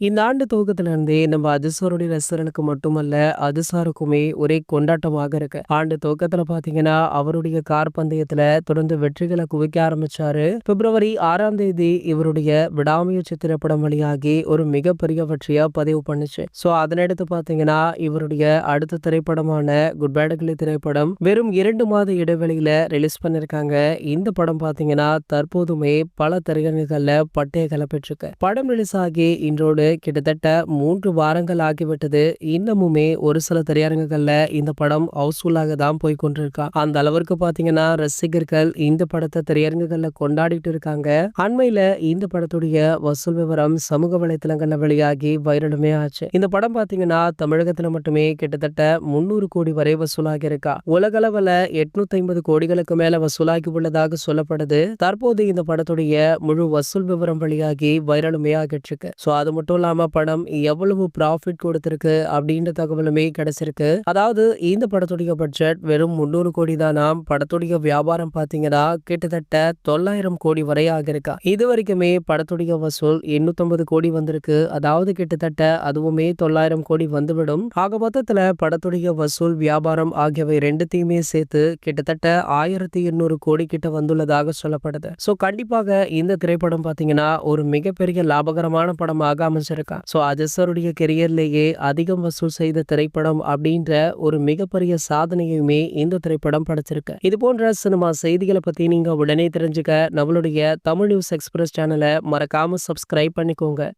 இந்த ஆண்டு துவக்கத்துல இருந்தே நம்ம அதிசாருடைய ரசிகர்களுக்கு மட்டுமல்ல, அதிசாருக்குமே ஒரே கொண்டாட்டமாக இருக்கு. ஆண்டு துவக்கத்துல பாத்தீங்கன்னா, அவருடைய கார் பந்தயத்துல தொடர்ந்து வெற்றிகளை குவிக்க ஆரம்பிச்சாரு. பிப்ரவரி 6ஆம் தேதி இவருடைய விடாமுயற்சி திரைப்படம் வெளியாகி ஒரு மிகப்பெரிய வெற்றியா பதிவு பண்ணுச்சு. சோ அதனடுத்து பாத்தீங்கன்னா, இவருடைய அடுத்த திரைப்படமான குட் பேட் அக்லி திரைப்படம் வெறும் 2 மாத இடைவெளியில ரிலீஸ் பண்ணிருக்காங்க. இந்த படம் பாத்தீங்கன்னா, தற்போதுமே பல திரையரங்குகள்ல பட்டைய கிளப்பிட்டிருக்கு. படம் ரிலீஸ் ஆகி இன்றோடு கிட்டத்தட்ட 3 வாரங்கள் ஆகிவிட்டது. இன்னமுமே ஒரு சில திரையரங்குகள்ல இந்த படம் ஹவுஸ்ஃபுல்லாக தான் போய் கொண்டிருக்கா. அந்த அளவிற்கு பாத்தீங்கன்னா ரசிகர்கள் இந்த படத்தை திரையரங்குகள்ல கொண்டாடிட்டு இருக்காங்க. அண்மையில இந்த படத்துடைய வசூல் விவரம் சமூக வலைதளங்கள்ல வெளியாகி வைரலுமே ஆச்சு. இந்த படம் பாத்தீங்கன்னா தமிழகத்துல மட்டுமே கிட்டத்தட்ட 300 கோடி வரை வசூலாகி இருக்கா. உலகளவுல 850 கோடிகளுக்கு மேல வசூலாகி உள்ளதாக சொல்லப்படுது. தற்போது இந்த படத்துடைய முழு வசூல் விவரம் வெளியாகி வைரலுமே ஆகிட்டு இருக்கு. சோ அது மட்டும் இல்லாம படம் எவ்வளவு ப்ராஃபிட் கொடுத்திருக்கு அப்படின்ற தகவலுமே கிடைச்சிருக்கு. அதாவது இந்த படத்துடைய பட்ஜெட் வெறும் 300 கோடி தானாம். படத்துடைய வியாபாரம் பாத்தீங்கன்னா கிட்டத்தட்ட 900 கோடி வரை ஆகிருக்கா. இது வரைக்குமே படத்துடைய வசூல் 850 கோடி வந்திருக்கு. அதாவது கிட்டத்தட்ட அதுவுமே 900 கோடி வந்துவிடும். ஆக மொத்தத்துல படத்துடைய வசூல் வியாபாரம் ஆகியவை ரெண்டுத்தையுமே சேர்த்து கிட்டத்தட்ட 1800 கோடி கிட்ட வந்துள்ளதாக சொல்லப்படுது. சோ கண்டிப்பாக இந்த திரைப்படம் பாத்தீங்கன்னா ஒரு மிகப்பெரிய லாபகரமான படமாக அமைஞ்சிருக்கா. சோ அஜசருடைய கெரியர்லேயே அதிகம் வசூல் செய்த திரைப்படம் அப்படின்ற ஒரு மிகப்பெரிய சாதனையுமே இந்த திரைப்படம் படைச்சிருக்கு. இது போன்ற சினிமா செய்திகளை பத்தி நீங்க உடனே தெரிஞ்சுக்க நம்மளுடைய தமிழ் நியூஸ் எக்ஸ்பிரஸ் சேனலை மறக்காம சப்ஸ்கிரைப் பண்ணிக்கோங்க.